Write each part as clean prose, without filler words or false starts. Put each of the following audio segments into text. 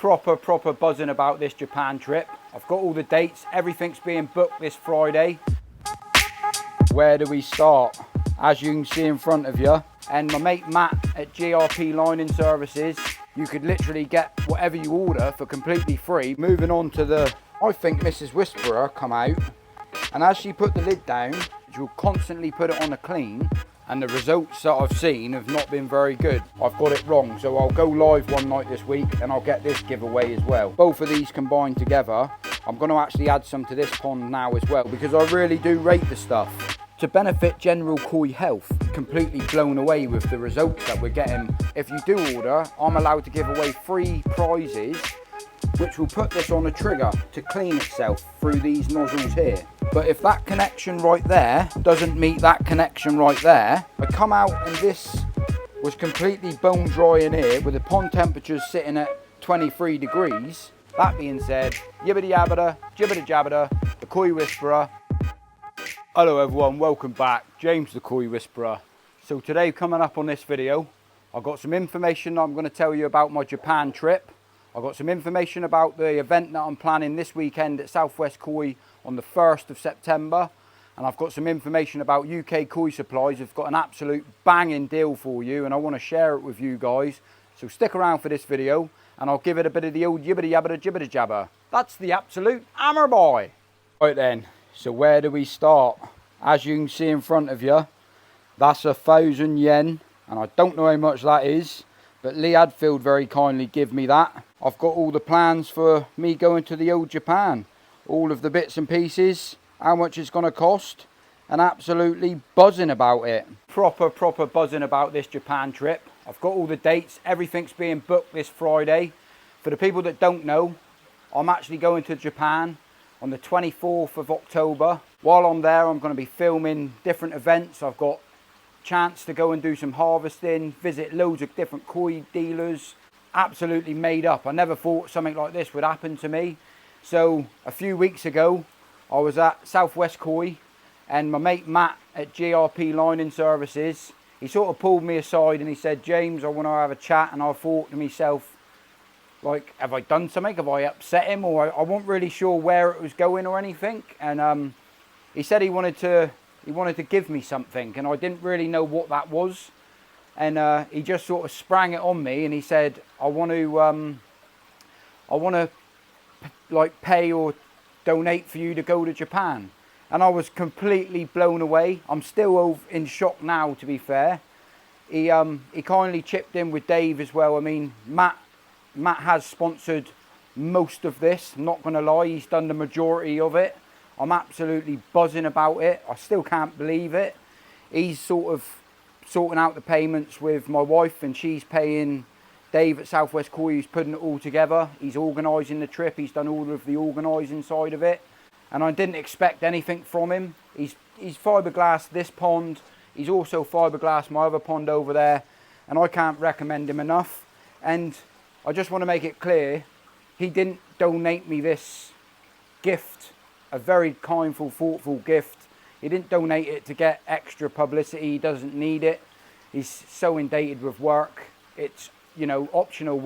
proper buzzing about this Japan trip. I've got all the dates, everything's being booked this Friday. Where do we start? As you can see in front of you, and my mate Matt at GRP Lining Services, you could literally get whatever you order for completely free. Moving on to the, I think Mrs. Whisperer come out, and as she put the lid down, she'll constantly put it on a clean, and the results that I've seen have not been very good. I've got it wrong, so I'll go live one night this week and I'll get this giveaway as well. Both of these combined together, I'm going to actually add some to this pond now as well, because I really do rate the stuff. To benefit general koi health, completely blown away with the results that we're getting. If you do order, I'm allowed to give away free prizes, which will put this on a trigger to clean itself through these nozzles here. But if that connection right there doesn't meet that connection right there, I come out and this was completely bone dry in here with the pond temperatures sitting at 23 degrees. That being said, yibbity yabbada, jibbity jabbada, the Koi Whisperer. Hello everyone, welcome back, James the Koi Whisperer. So today, coming up on this video, I've got some information I'm going to tell you about my Japan trip. I've got some information about the event that I'm planning this weekend at Southwest Koi on the 1st of September. And I've got some information about UK Koi Supplies. I've got an absolute banging deal for you and I want to share it with you guys. So stick around for this video and I'll give it a bit of the old yibbity yabbada jibbity jabber. That's the absolute hammer boy. Right then, so where do we start? As you can see in front of you, that's 1,000 yen. And I don't know how much that is, but Lee Hadfield very kindly give me that. I've got all the plans for me going to the old Japan. All of the bits and pieces, how much it's going to cost, and absolutely buzzing about it. Proper buzzing about this Japan trip. I've got all the dates, everything's being booked this Friday. For the people that don't know, I'm actually going to Japan on the 24th of October. While I'm there, I'm going to be filming different events. I've got chance to go and do some harvesting, visit loads of different koi dealers. Absolutely made up. I never thought something like this would happen to me. So a few weeks ago, I was at Southwest Koi and my mate Matt at GRP Lining Services, he sort of pulled me aside and he said, James, I want to have a chat. And I thought to myself, like, have I done something? Have I upset him? Or I wasn't really sure where it was going or anything. And he said he wanted to give me something and I didn't really know what that was. And he just sort of sprang it on me and he said, I want to like pay or donate for you to go to Japan. And I was completely blown away. I'm still in shock now, to be fair. He kindly chipped in with Dave as well. I mean, Matt has sponsored most of this, I'm not going to lie, he's done the majority of it. I'm absolutely buzzing about it. I still can't believe it. He's sort of sorting out the payments with my wife and she's paying Dave at Southwest Koi, who's putting it all together. He's organising the trip, he's done all of the organising side of it. And I didn't expect anything from him. He's fiberglassed this pond, he's also fiberglassed my other pond over there, and I can't recommend him enough. And I just want to make it clear, he didn't donate me this gift, a very kindful, thoughtful gift. He didn't donate it to get extra publicity, he doesn't need it. He's so inundated with work. It's, you know, optional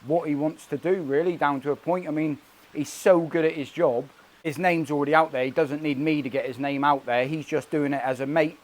what he wants to do, really, down to a point. I mean, he's so good at his job. His name's already out there. He doesn't need me to get his name out there. He's just doing it as a mate,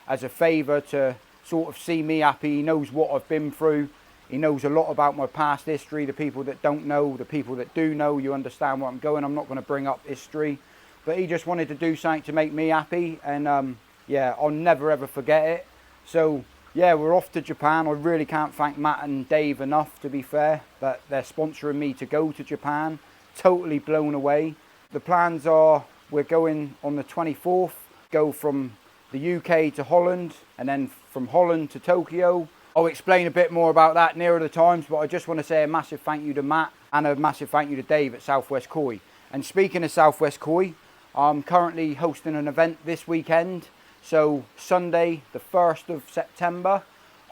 as a favour to sort of see me happy. He knows what I've been through. He knows a lot about my past history. The people that don't know, the people that do know, you understand where I'm going. I'm not going to bring up history. But he just wanted to do something to make me happy. And yeah, I'll never ever forget it. So yeah, we're off to Japan. I really can't thank Matt and Dave enough, to be fair, that they're sponsoring me to go to Japan. Totally blown away. The plans are, we're going on the 24th, go from the UK to Holland, and then from Holland to Tokyo. I'll explain a bit more about that nearer the times, but I just want to say a massive thank you to Matt and a massive thank you to Dave at Southwest Koi. And speaking of Southwest Koi, I'm currently hosting an event this weekend. So Sunday, the 1st of September,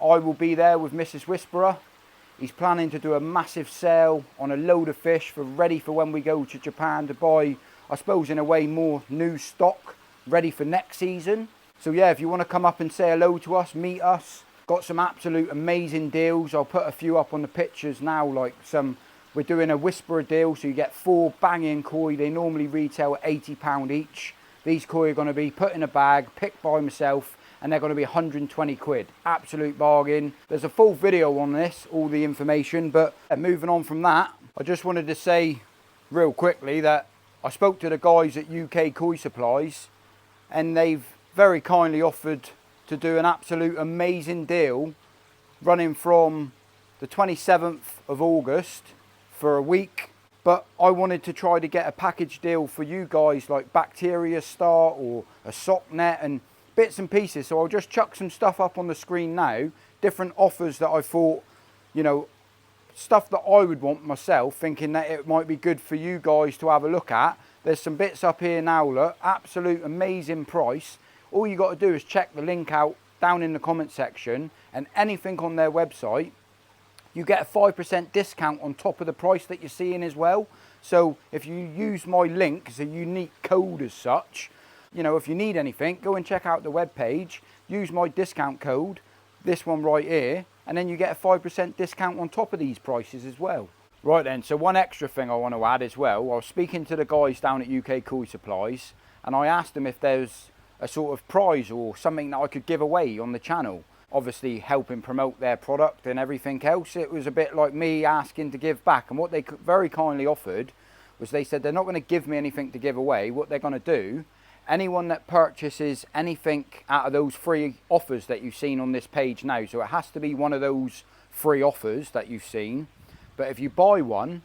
I will be there with Mrs. Whisperer. He's planning to do a massive sale on a load of fish ready for when we go to Japan to buy, I suppose in a way, more new stock ready for next season. So yeah, if you want to come up and say hello to us, meet us, got some absolute amazing deals. I'll put a few up on the pictures now, like some we're doing a Whisperer deal, so you get 4 banging koi. They normally retail at £80 each. These koi are going to be put in a bag, picked by myself, and they're going to be 120 quid. Absolute bargain. There's a full video on this, all the information, but moving on from that, I just wanted to say real quickly that I spoke to the guys at UK Koi Supplies, and they've very kindly offered to do an absolute amazing deal running from the 27th of August for a week. But I wanted to try to get a package deal for you guys, like Bacteria Start or a sock net and bits and pieces. So I'll just chuck some stuff up on the screen now, different offers that I thought, you know, stuff that I would want myself, thinking that it might be good for you guys to have a look at. There's some bits up here now, look, absolute amazing price. All you got to do is check the link out down in the comment section, and anything on their website, you get a 5% discount on top of the price that you're seeing as well. So if you use my link, it's a unique code as such. You know, if you need anything, go and check out the web page, use my discount code, this one right here, and then you get a 5% discount on top of these prices as well. Right then, so one extra thing I want to add as well. I was speaking to the guys down at UK Koi Supplies, and I asked them if there's a sort of prize or something that I could give away on the channel. Obviously helping promote their product and everything else. It was a bit like me asking to give back, and what they very kindly offered was, they said they're not going to give me anything to give away. What they're going to do, anyone that purchases anything out of those free offers that you've seen on this page now, so it has to be one of those free offers that you've seen, but if you buy one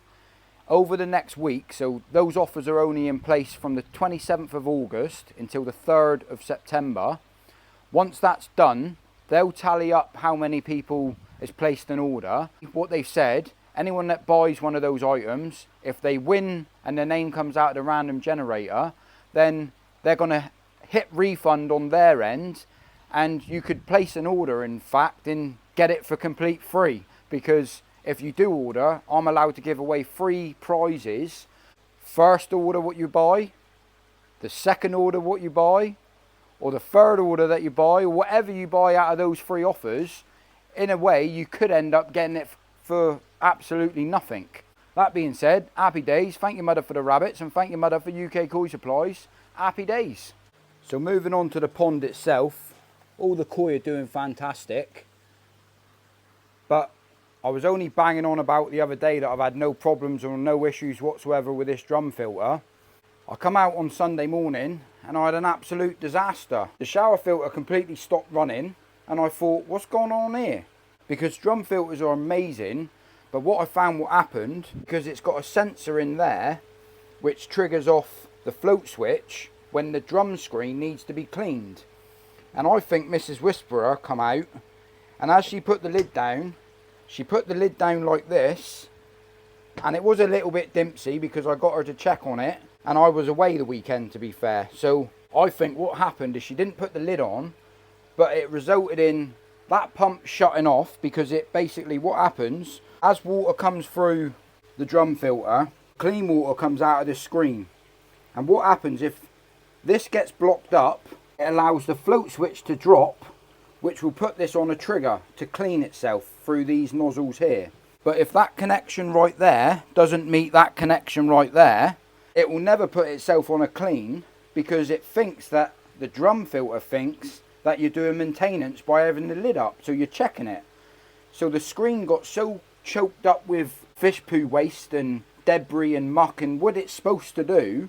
over the next week, so those offers are only in place from the 27th of August until the 3rd of September. Once that's done, they'll tally up how many people has placed an order. What they've said, anyone that buys one of those items, if they win and their name comes out of the random generator, then they're going to hit refund on their end, and you could place an order, in fact, and get it for complete free. Because if you do order, I'm allowed to give away free prizes. First order what you buy, the second order what you buy, or the third order that you buy, or whatever you buy out of those free offers. In a way, you could end up getting it for absolutely nothing. That being said, happy days. Thank your mother for the rabbits, and thank your mother for UK Koi Supplies. Happy days. So moving on to the pond itself, all the koi are doing fantastic. But I was only banging on about the other day that I've had no problems or no issues whatsoever with this drum filter. I come out on Sunday morning and I had an absolute disaster. The shower filter completely stopped running, and I thought, what's going on here? Because drum filters are amazing, but what I found what happened, because it's got a sensor in there which triggers off the float switch when the drum screen needs to be cleaned. And I think Mrs. Whisperer come out, and as she put the lid down, she put the lid down like this, and it was a little bit dimpsy because I got her to check on it, and I was away the weekend, to be fair. So I think what happened is she didn't put the lid on, but it resulted in that pump shutting off, because it basically, what happens, as water comes through the drum filter, clean water comes out of the screen. And what happens if this gets blocked up, it allows the float switch to drop, which will put this on a trigger to clean itself through these nozzles here. But if that connection right there doesn't meet that connection right there, it will never put itself on a clean, because it thinks that, the drum filter thinks that you're doing maintenance by having the lid up, so you're checking it. So the screen got so choked up with fish poo waste and debris and muck, and what it's supposed to do,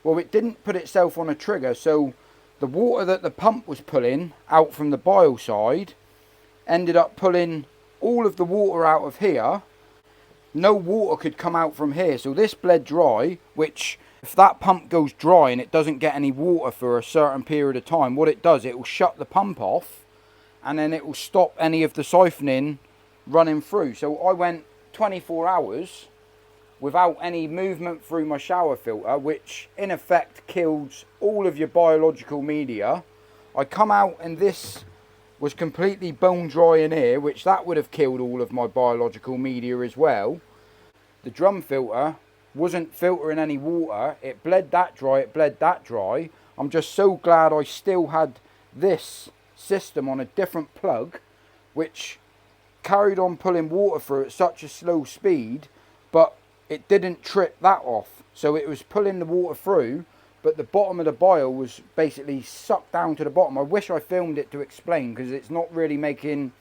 well, it didn't put itself on a trigger. So the water that the pump was pulling out from the bile side ended up pulling all of the water out of here. No water could come out from here, so this bled dry, which if that pump goes dry and it doesn't get any water for a certain period of time, what it does, it will shut the pump off, and then it will stop any of the siphoning running through. So I went 24 hours without any movement through my shower filter, which in effect kills all of your biological media. I come out and this was completely bone dry in here, which that would have killed all of my biological media as well. The drum filter wasn't filtering any water. It bled that dry, it bled that dry. I'm just so glad I still had this system on a different plug, which carried on pulling water through at such a slow speed, but it didn't trip that off. So it was pulling the water through, but the bottom of the bile was basically sucked down to the bottom. I wish I filmed it to explain, because it's not really making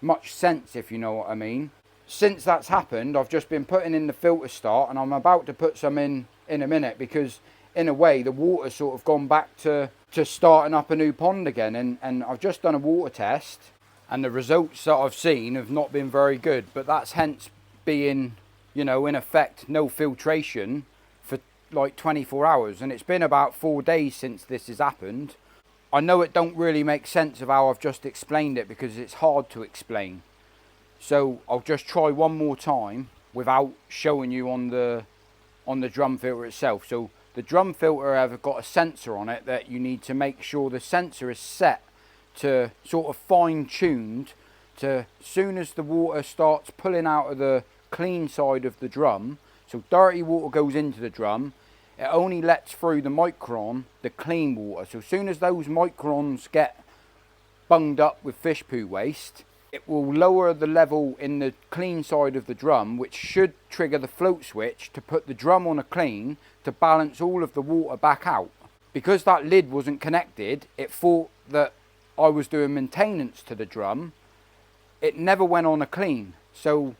much sense, if you know what I mean. Since that's happened, I've just been putting in the filter start, and I'm about to put some in a minute, because in a way the water's sort of gone back to starting up a new pond again. And I've just done a water test, and the results that I've seen have not been very good, but that's hence being, you know, in effect no filtration for like 24 hours, and it's been about 4 days since this has happened. I know it don't really make sense of how I've just explained it, because it's hard to explain. So I'll just try one more time without showing you on the drum filter itself. So the drum filter have got a sensor on it that you need to make sure the sensor is set to sort of fine-tuned to, soon as the water starts pulling out of the clean side of the drum, so dirty water goes into the drum, it only lets through the micron, the clean water. So as soon as those microns get bunged up with fish poo waste, it will lower the level in the clean side of the drum, which should trigger the float switch to put the drum on a clean to balance all of the water back out. Because that lid wasn't connected, it thought that I was doing maintenance to the drum. It never went on a clean, so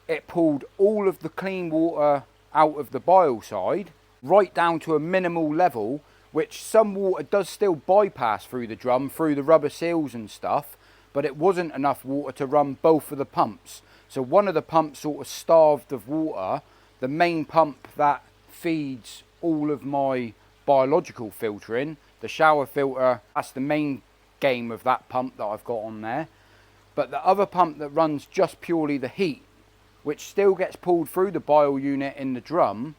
it pulled all of the clean water out of the bile side right down to a minimal level, which some water does still bypass through the drum, through the rubber seals and stuff, but it wasn't enough water to run both of the pumps. So one of the pumps sort of starved of water. The main pump that feeds all of my biological filtering, the shower filter, that's the main game of that pump that I've got on there. But the other pump that runs just purely the heat, which still gets pulled through the bile unit in the drum,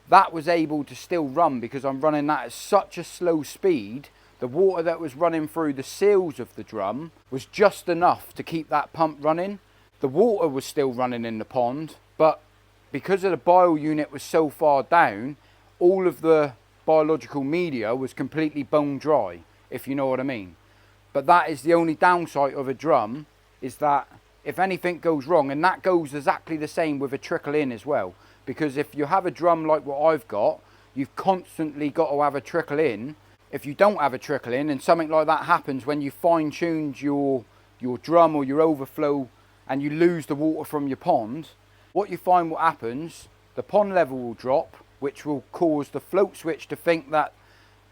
that was able to still run, because I'm running that at such a slow speed. The water that was running through the seals of the drum was just enough to keep that pump running. The water was still running in the pond, but because of the bile unit was so far down, all of the biological media was completely bone dry, if you know what I mean. But that is the only downside of a drum, is that if anything goes wrong, and that goes exactly the same with a trickle in as well, because if you have a drum like what I've got, you've constantly got to have a trickle in. If you don't have a trickle in, and something like that happens when you fine-tuned your drum or your overflow, and you lose the water from your pond, what you find what happens, the pond level will drop, which will cause the float switch to think that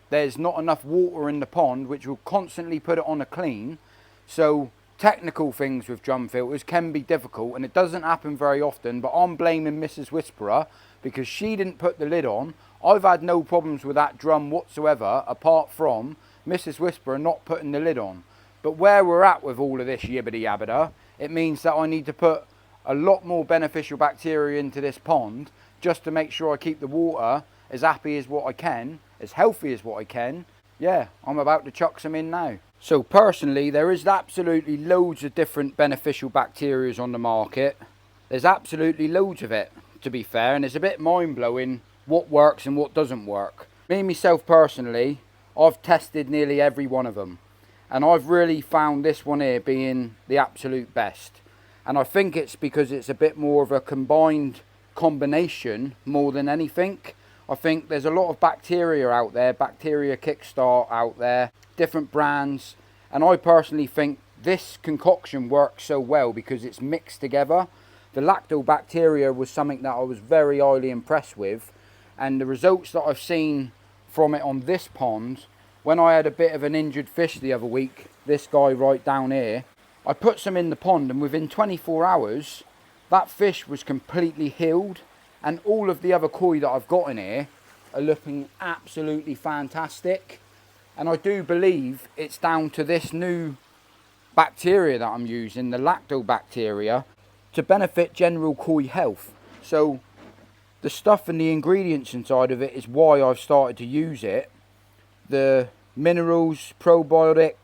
there's not enough water in the pond, which will constantly put it on a clean. So technical things with drum filters can be difficult, and it doesn't happen very often, but I'm blaming Mrs. Whisperer, because she didn't put the lid on. I've had no problems with that drum whatsoever, apart from Mrs. Whisperer not putting the lid on. But where we're at with all of this yibbity yabbada, it means that I need to put a lot more beneficial bacteria into this pond, just to make sure I keep the water as happy as what I can, as healthy as what I can. Yeah, I'm about to chuck some in now. So personally, there is absolutely loads of different beneficial bacteria on the market. There's absolutely loads of it, to be fair, and it's a bit mind-blowing what works and what doesn't work. Me, myself personally, I've tested nearly every one of them, and I've really found this one here being the absolute best. And I think it's because it's a bit more of a combination more than anything. I think there's a lot of bacteria out there, Bacteria Kickstart out there, different brands, and I personally think this concoction works so well because it's mixed together. The lactobacteria was something that I was very highly impressed with, and the results that I've seen from it on this pond, when I had a bit of an injured fish the other week, this guy right down here, I put some in the pond, and within 24 hours that fish was completely healed, and all of the other koi that I've got in here are looking absolutely fantastic. And I do believe it's down to this new bacteria that I'm using, the lactobacteria, to benefit general koi health. So the stuff and the ingredients inside of it is why I've started to use it. The minerals, probiotic,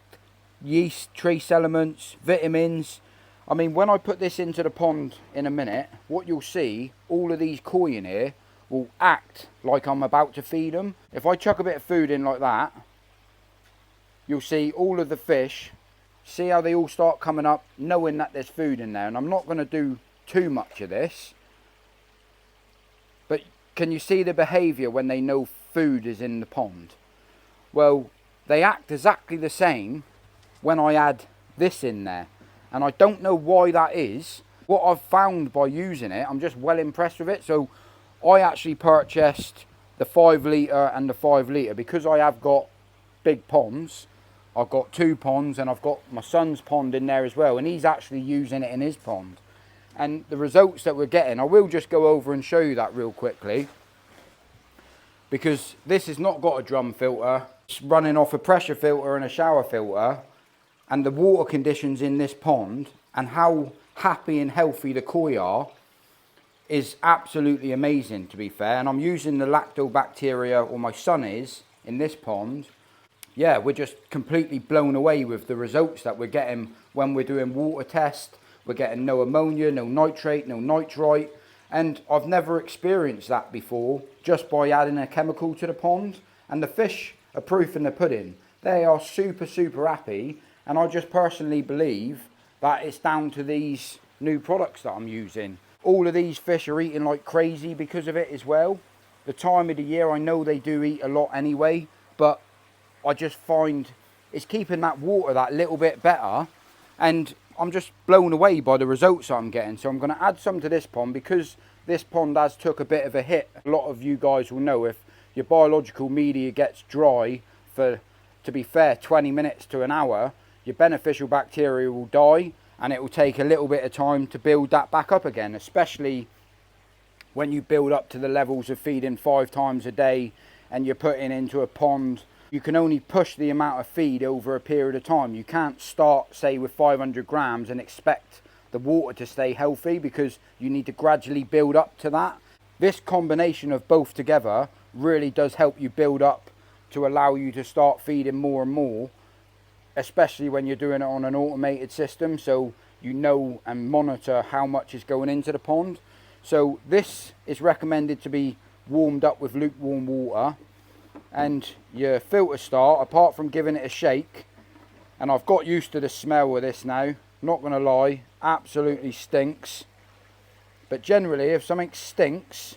yeast, trace elements, vitamins. I mean, when I put this into the pond in a minute, what you'll see, all of these koi in here will act like I'm about to feed them. If I chuck a bit of food in like that, you'll see all of the fish, see how they all start coming up, knowing that there's food in there. And I'm not going to do too much of this. can you see the behaviour when they know food is in the pond? Well, they act exactly the same when I add this in there. And I don't know why that is. What I've found by using it, I'm just well impressed with it. So I actually purchased the 5 litre and the 5 litre because I have got big ponds. I've got 2 ponds and I've got my son's pond in there as well, and he's actually using it in his pond. And the results that we're getting, I will just go over and show you that real quickly, because this has not got a drum filter. It's running off a pressure filter and a shower filter, and the water conditions in this pond and how happy and healthy the koi are is absolutely amazing, to be fair. And I'm using the lactobacteria, or my son is, in this pond. Yeah, we're just completely blown away with the results that we're getting when we're doing water tests. We're getting no ammonia, no nitrate, no nitrite. And I've never experienced that before, just by adding a chemical to the pond. And the fish are proof in the pudding. They are super, super happy. And I just personally believe that it's down to these new products that I'm using. All of these fish are eating like crazy because of it as well. The time of the year, I know they do eat a lot anyway, but I just find it's keeping that water that little bit better, and I'm just blown away by the results I'm getting. So I'm going to add some to this pond, because this pond has took a bit of a hit. A lot of you guys will know, if your biological media gets dry for, to be fair, 20 minutes to an hour, your beneficial bacteria will die, and it will take a little bit of time to build that back up again, especially when you build up to the levels of feeding 5 times a day and you're putting into a pond. You can only push the amount of feed over a period of time. You can't start, say, with 500 grams and expect the water to stay healthy, because you need to gradually build up to that. This combination of both together really does help you build up to allow you to start feeding more and more, especially when you're doing it on an automated system, so you know and monitor how much is going into the pond. So this is recommended to be warmed up with lukewarm water. And your filter start, apart from giving it a shake, and I've got used to the smell of this now, not going to lie, absolutely stinks. But generally, if something stinks,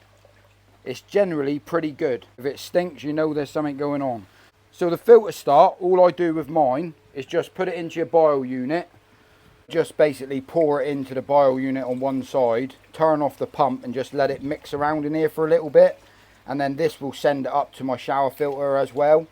it's generally pretty good. If it stinks, you know there's something going on. So the filter start, all I do with mine is just put it into your bile unit. Just basically pour it into the bile unit on one side, turn off the pump and just let it mix around in here for a little bit. And then this will send it up to my shower filter as well.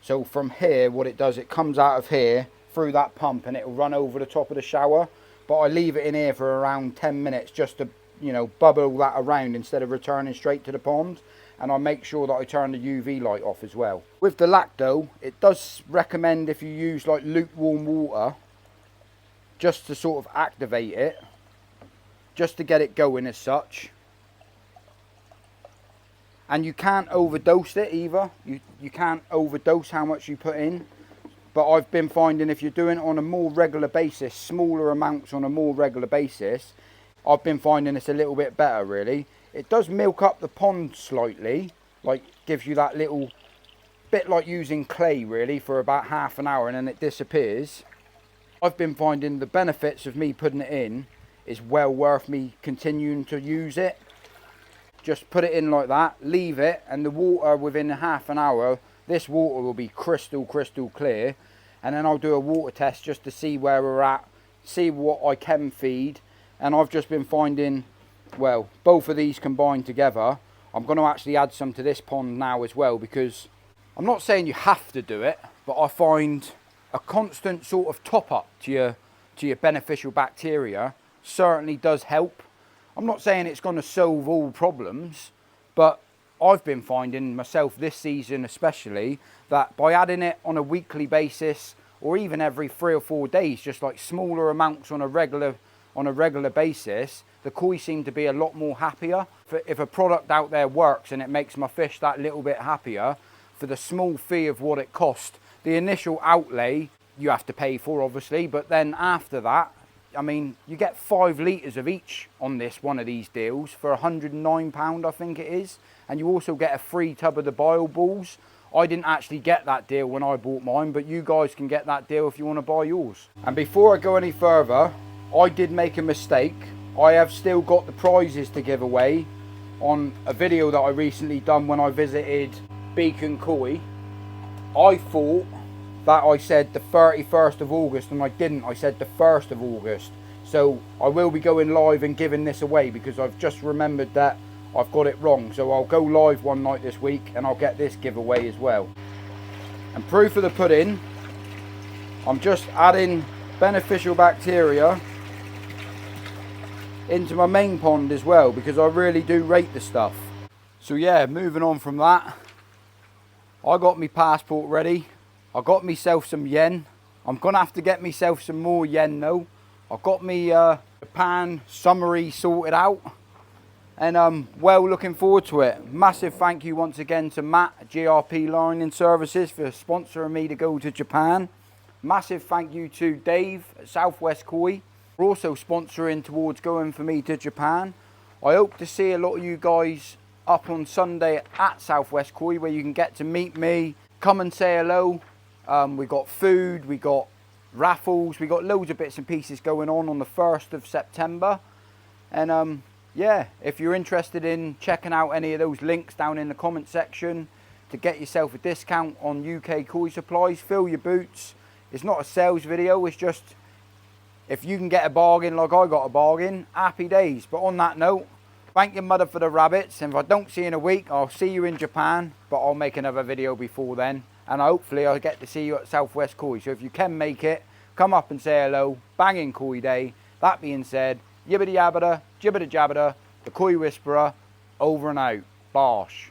So from here, what it does, it comes out of here through that pump and it will run over the top of the shower. But I leave it in here for around 10 minutes just to, you know, bubble that around instead of returning straight to the pond. And I make sure that I turn the UV light off as well. With the lacto, it does recommend if you use like lukewarm water, just to sort of activate it, just to get it going as such. And you can't overdose it either. You can't overdose how much you put in. But I've been finding if you're doing it on a more regular basis, smaller amounts on a more regular basis, I've been finding it's a little bit better really. It does milk up the pond slightly, like gives you that little bit like using clay really for about half an hour and then it disappears. I've been finding the benefits of me putting it in is well worth me continuing to use it. Just put it in like that, leave it, and the water within half an hour, this water will be crystal clear. And then I'll do a water test just to see where we're at, see what I can feed. And I've just been finding, well, both of these combined together, I'm going to actually add some to this pond now as well, because I'm not saying you have to do it, but I find a constant sort of top up to your beneficial bacteria certainly does help. I'm not saying it's going to solve all problems, but I've been finding myself this season especially that by adding it on a weekly basis or even every 3 or 4 days, just like smaller amounts on a regular basis, the koi seem to be a lot more happier. If a product out there works and it makes my fish that little bit happier for the small fee of what it cost, the initial outlay you have to pay for obviously, but then after that, I mean, you get 5 litres of each on this one of these deals for £109, I think it is. And you also get a free tub of the bile balls. I didn't actually get that deal when I bought mine, but you guys can get that deal if you want to buy yours. And before I go any further, I did make a mistake. I have still got the prizes to give away on a video that I recently done when I visited Beacon Koi. I thought that I said the 31st of August and I didn't. I said the 1st of August. So I will be going live and giving this away because I've just remembered that I've got it wrong. So I'll go live one night this week and I'll get this giveaway as well. And proof of the pudding, I'm just adding beneficial bacteria into my main pond as well because I really do rate the stuff. So yeah, moving on from that, I got my passport ready. I got myself some yen. I'm gonna have to get myself some more yen though. I've got my Japan summary sorted out and I'm well looking forward to it. Massive thank you once again to Matt at GRP Lining Services for sponsoring me to go to Japan. Massive thank you to Dave at Southwest Koi for also sponsoring towards going for me to Japan. I hope to see a lot of you guys up on Sunday at Southwest Koi where you can get to meet me, come and say hello. We got food, we got raffles, we got loads of bits and pieces going on the 1st of September. And yeah, if you're interested in checking out any of those links down in the comment section to get yourself a discount on UK Koi supplies, fill your boots. It's not a sales video, it's just if you can get a bargain like I got a bargain, happy days. But on that note, thank your mother for the rabbits, and if I don't see you in a week, I'll see you in Japan, but I'll make another video before then, and hopefully I'll get to see you at Southwest Koi. So if you can make it, come up and say hello, banging Koi day. That being said, yibbity yabbada, jibbida jabbada, the Koi Whisperer, over and out. Bosh.